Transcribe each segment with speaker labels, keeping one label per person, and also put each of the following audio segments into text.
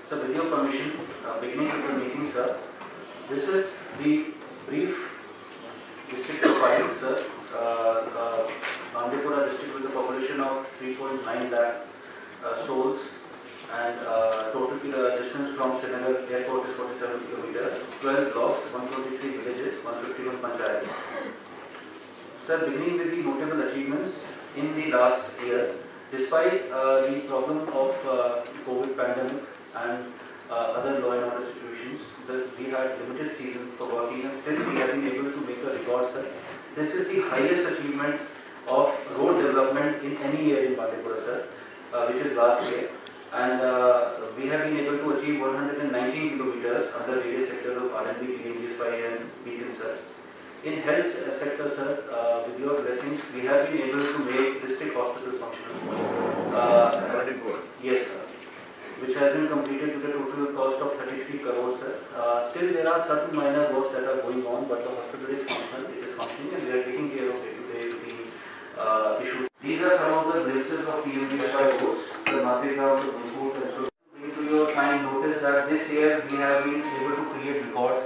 Speaker 1: So with your permission, beginning with the meeting, sir, this is the brief district profile, sir. Bandipora district with a population of 3.9 lakh souls, and total distance from Srinagar airport is 47 kilometers, 12 blocks, 123 villages, 151 panchayats. Sir, beginning with the notable achievements in the last year, despite the problem of COVID pandemic and other law and order situations, we had limited season for working, and still we have been able to make a record, sir. This is the highest achievement of road development in any year in Bandipora, sir, which is last year. And we have been able to achieve 119 kilometers under various sectors of R&D, PNGSY and PN, sir. In health sector, sir, with your blessings, we have been able to make district hospital functional. Yes, sir. Which has been completed with a total cost of 33 crores, sir. Still there are certain minor works that are going on, but the hospital is functional, it is functioning, and we are taking care of day-to-day issues. These are some of the glimpses of PMGSY roads, the Matrika of the Gunkur, and so bring to your kind notice that this year we have been able to create record,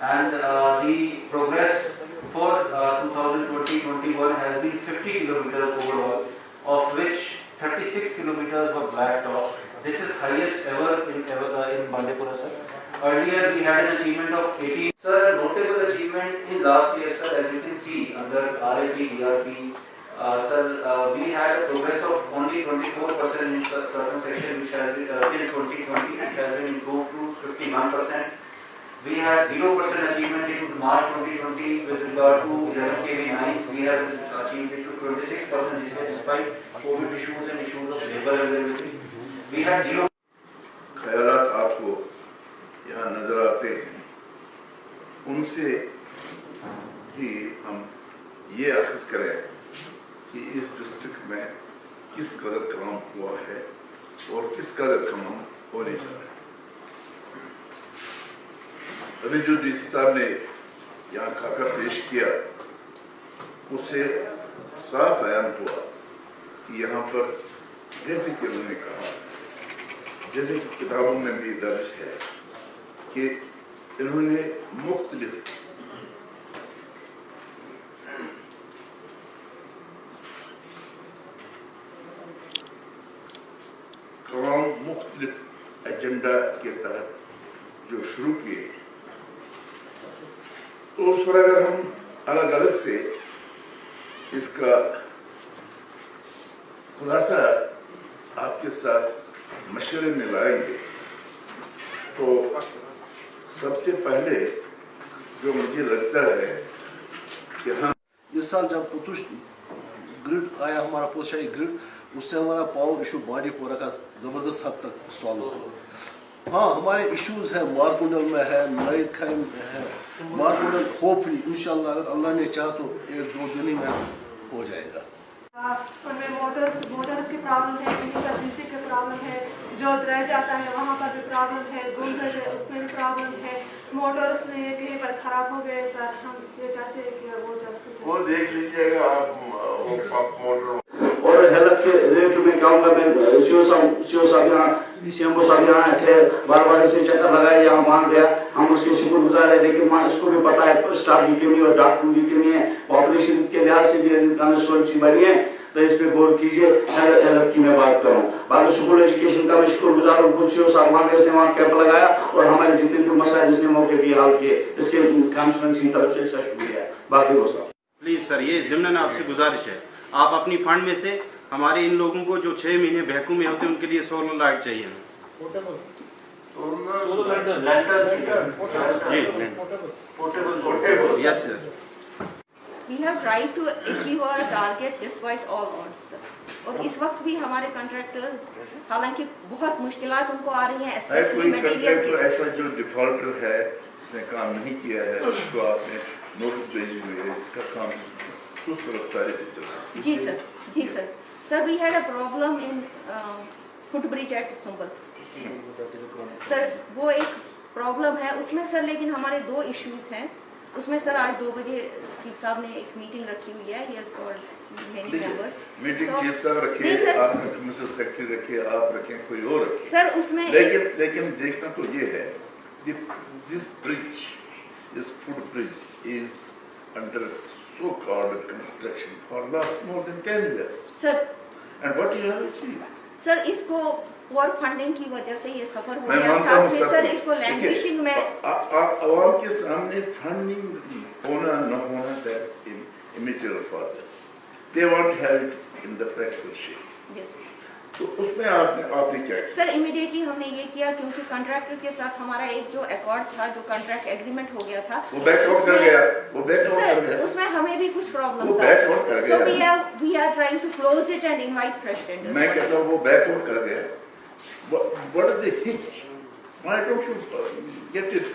Speaker 1: and the progress for 2020-21 has been 50 kilometers overall, of which 36 kilometers were black top. This is highest ever in Bandipora, sir. Earlier we had an achievement of 18. Sir, notable achievement in last year, sir, as you can see under RIP, DRP, sir, we had a progress of only 24% in certain section, which has been in 2020, it has been improved to 51%. We had 0% achievement in March 2020 with regard to 11 kV lines. We have achieved it to 26% this year, despite COVID issues and issues of labor availability. We had 0.
Speaker 2: ख्यालात आपको यहाँ नजर आते हैं, उनसे ही हम ये अखज़ करें कि इस डिस्ट्रिक्ट में किस कदर काम हुआ है और किस कदर काम होने जा रहा है। अभी जो डी सी साहब ने यहाँ खाका पेश किया, उससे साफ बयान हुआ कि यहाँ पर जैसे कि उन्होंने कहा, जैसे कि किताबों में भी दर्ज है कि इन्होंने मुख्तलिफ काम मुख्तलिफ एजेंडा के तहत जो शुरू किए, तो उस पर अगर हम अलग अलग से इसका खुलासा आपके साथ मशवरे में लाएंगे, तो सबसे पहले जो मुझे लगता है कि हम
Speaker 3: इस साल जब पुतुष ग्रिड आया, हमारा पोशाई ग्रिड, उससे हमारा पावर इशू बांडीपोरा का ज़बरदस्त हद तक सॉल्व हुआ। हाँ, हमारे इश्यूज हैं, मारकुंडल में है, नाइद खाई में है। मारकुंडल होपफुली इंशाल्लाह अगर अल्लाह ने चाहा तो 1-2 दिन ही में हो जाएगा।
Speaker 4: उनमें मोटर्स की प्रॉब्लम है, कहीं पर बिजली की प्रॉब्लम है, जो ड्रेज आता है वहाँ पर भी प्रॉब्लम है, गुंडज है उसमें भी प्रॉब्लम है, मोटर्स में कहीं पर खराब हो गए। सर हम ये चाहते हैं कि वो जल्द से
Speaker 2: वो देख लीजिएगा आप, वो पंप मोटर
Speaker 5: और हेल्थ के रिलेटेड में क्या होगा। मैं सीओ साहब यहाँ सीएमओ साहब यहाँ थे, बार बार इसे चक्कर लगाए, यहाँ वहाँ गया, हम उसके शुक्रगुजार है, लेकिन वहाँ इसको भी पता है स्टाफ की कमी और डॉक्टरों की कमी है, पॉपुलेशन के लिहाज से भी कंस्टिट्यूएंसी बड़ी है, तो इस पे गौर कीजिए। हेल्थ की मैं बात करूँ, बाकी स्कूल एजुकेशन का मैं शुक्रगुजार हूँ, सीओ साहब वहाँ गए, वहाँ कैंप लगाया और हमारे जितने भी मसाइल जिसने मौके भी हाल किए, इसके कंस्टिट्यूएंसी की तरफ से शुक्रिया है। बाकी वो सब
Speaker 6: प्लीज सर, ये ज़िम्नन आपसे गुजारिश है, आप अपनी फंड में से हमारे इन लोगों को जो 6 महीने भैकू में होते हैं उनके लिए सोलर लाइट चाहिए। जी, yes sir.
Speaker 7: We have tried to achieve our target despite all odds. और इस वक्त भी हमारे कंट्रैक्टर्स, हालांकि बहुत मुश्किलात उनको आ रही हैं, स्पेशली मटेरियल की।
Speaker 2: ऐसा जो डिफॉल्टर है जिसने काम नहीं किया है, उसको आपने नोटिस भेजी हुई है, इसका काम सुस्त रफ्तारी से चल रहा है।
Speaker 7: जी सर, जी sir. Sir, we had a problem in footbridge at Sumbal. Sir, वो एक प्रॉब्लम है उसमें सर, लेकिन हमारे 2 इश्यूज हैं उसमें सर। आज 2 बजे चीफ साहब ने एक मीटिंग रखी हुई है, he has called many members.
Speaker 2: Meeting
Speaker 7: तो-
Speaker 2: चीफ साहब
Speaker 7: नहीं
Speaker 2: रखिए,
Speaker 7: सर।
Speaker 2: आप मिनिस्टर सेक्रेटरी रखिए, आप रखें, कोई और रखिए,
Speaker 7: सर उसमें
Speaker 2: लेकिन देखना तो ये है, this bridge, this foot bridge is under so-called construction for last more than 10 years.
Speaker 7: Sir
Speaker 2: And what you have achieved?
Speaker 7: Sir इसको और फंडिंग की वजह से ये सफर हो
Speaker 2: मैं
Speaker 7: गया
Speaker 2: मानता
Speaker 7: था
Speaker 2: हूँ
Speaker 7: फिर
Speaker 2: सब
Speaker 7: सर
Speaker 2: कुछ।
Speaker 7: इसको लैंग्वेजिंग में
Speaker 2: आवाम के सामने फंडिंग होना न होना that's immaterial for them. They want help in the practical shape.
Speaker 7: Yes.
Speaker 2: तो उसमें आपने क्या किया?
Speaker 7: सर इमीडिएटली हमने ये किया क्योंकि कॉन्ट्रैक्टर के साथ हमारा एक जो अकॉर्ड था, जो कॉन्ट्रैक्ट एग्रीमेंट हो गया था,
Speaker 2: वो बैकआउट कर गया, वो बैकआउट कर
Speaker 7: सर
Speaker 2: गया,
Speaker 7: उसमें हमें भी कुछ प्रॉब्लम
Speaker 2: वो
Speaker 7: था,
Speaker 2: बैकआउट कर
Speaker 7: सो
Speaker 2: गया।
Speaker 7: We are trying to close it and invite fresh tenders.
Speaker 2: मैं कहता हूँ वो बैकआउट कर गया। What are the hitch? Why don't you get it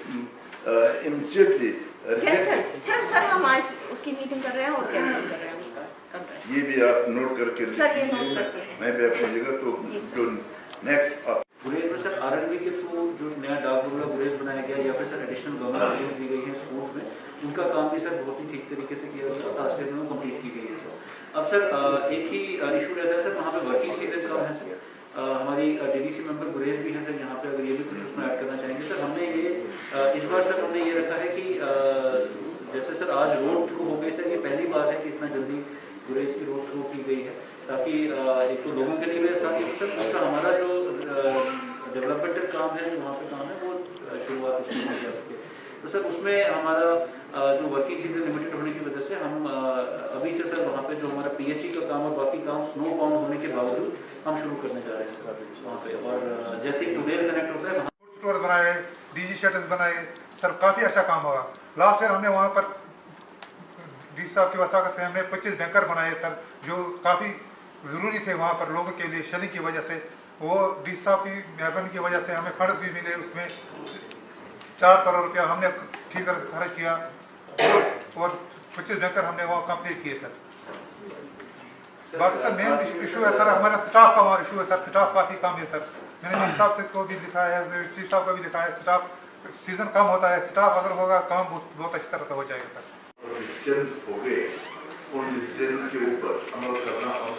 Speaker 2: immediately
Speaker 7: cancel?
Speaker 2: rejected?
Speaker 7: Sir हम आज उसकी मीटिंग कर रहे हैं और कैंसिल कर रहे हैं उसका कॉन्ट्रैक्ट.
Speaker 2: ये भी आप नोट करके
Speaker 7: सर, ये
Speaker 2: लीजिए।
Speaker 7: नोट करके।
Speaker 2: मैं भी अपनी जगह तो
Speaker 7: जी, सर।
Speaker 2: जो नेक्स्ट आप
Speaker 1: गुरेज में सर आरएनबी के थ्रू जो नया डाक बंगला गुरेज बनाया गया या फिर सर एडिशनल गवर्नमेंट दी गई है स्कूल्स में, उनका काम भी सर बहुत ही ठीक तरीके से किया गया, लास्ट ईयर में कंप्लीट की गई है सर. अब सर एक ही इशू रहता है सर, वहाँ पे वर्किंग सीजन कम है सर. हमारी डीडीसी मेंबर गुरेज भी है सर यहाँ पे, अगर ये भी कुछ उसमें ऐड करना चाहेंगे सर. हमने ये इस बार सर हमने ये रखा है कि जैसे सर आज रोड थ्रू हो गई सर, ये पहली बार है कि इतना जल्दी गुरेज की रोड थ्रू की गई है, ताकि एक तो लोगों के लिए भी आसान है सर, दूसरा हमारा जो डेवलपमेंटल काम है, जो वहाँ पे काम है, वो शुरुआत उसमें हो जा सके. तो सर उसमें हमारा जो वर्किंग सीजन लिमिटेड होने की वजह से हम अभी से सर वहाँ पे जो हमारा पीएचई का काम और बाकी काम स्नो बाउंड होने के बावजूद हम शुरू करने जा रहे हैं सर वहाँ पे. और जैसे ही टुडे कनेक्ट होता है
Speaker 8: फूड स्टोर बनाए, डीजी शटल्स बनाए, सर काफ़ी अच्छा काम हुआ. लास्ट ईयर हमने वहाँ पर डी साहब की वसाकत से हमने 25 बैंकर बनाए सर, जो काफ़ी ज़रूरी थे वहाँ पर लोगों के लिए शेलिंग की वजह से. वो डी साहब की मेहरबानी की वजह से हमें फंड भी मिले, उसमें 4 करोड़ रुपया हमने ठीक तरह से खर्च किया और 25 बैंकर हमने वहाँ कंप्लीट किए सर. बाकी सर मेन इशू है सर हमारा स्टाफ का वहाँ इशू है सर, स्टाफ काफ़ी कम है सर. मैंने स्टाफ से को भी लिखा है, चीफ साहब का भी लिखा है, स्टाफ सीजन कम होता है, स्टाफ अगर होगा काम बहुत अच्छी तरह से हो जाएगा सर.
Speaker 2: डिसीजंस हो गए, उन डिसीजंस के ऊपर अमल करना और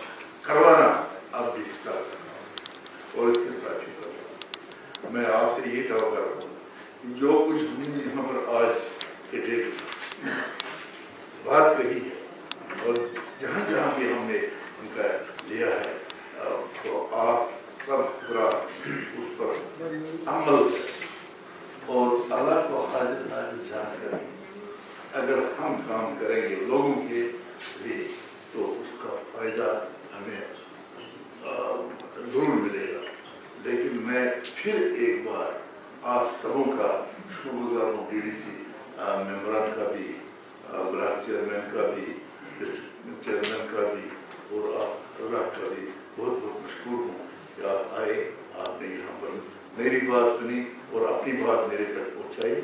Speaker 2: करवाना अब भी हिस्सा और इसके साथ ही करना. मैं आपसे ये कहा कर रहा हूँ, जो कुछ हमने यहाँ पर आज के डेट बात कही है और जहाँ जहाँ भी हमने उनका लिया है, तो आप सब पूरा उस पर अमल और अल्लाह को हाजिर नाजिर जानकर अगर हम काम करेंगे लोगों के लिए, तो उसका फायदा हमें जरूर मिलेगा. लेकिन मैं फिर एक बार आप सबों का शुक्रगुजार हूँ, डीडीसी मेंबरान का भी, ब्लॉक चेयरमैन का भी, डिस्ट्रिक्ट चेयरमैन का भी और आप का भी बहुत बहुत मशहूर हूँ कि आप आए, आपने यहाँ पर मेरी बात सुनी और अपनी बात मेरे तक पहुँचाई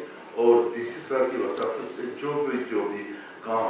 Speaker 2: और डीसी साहब की वसाफत से जो भी काम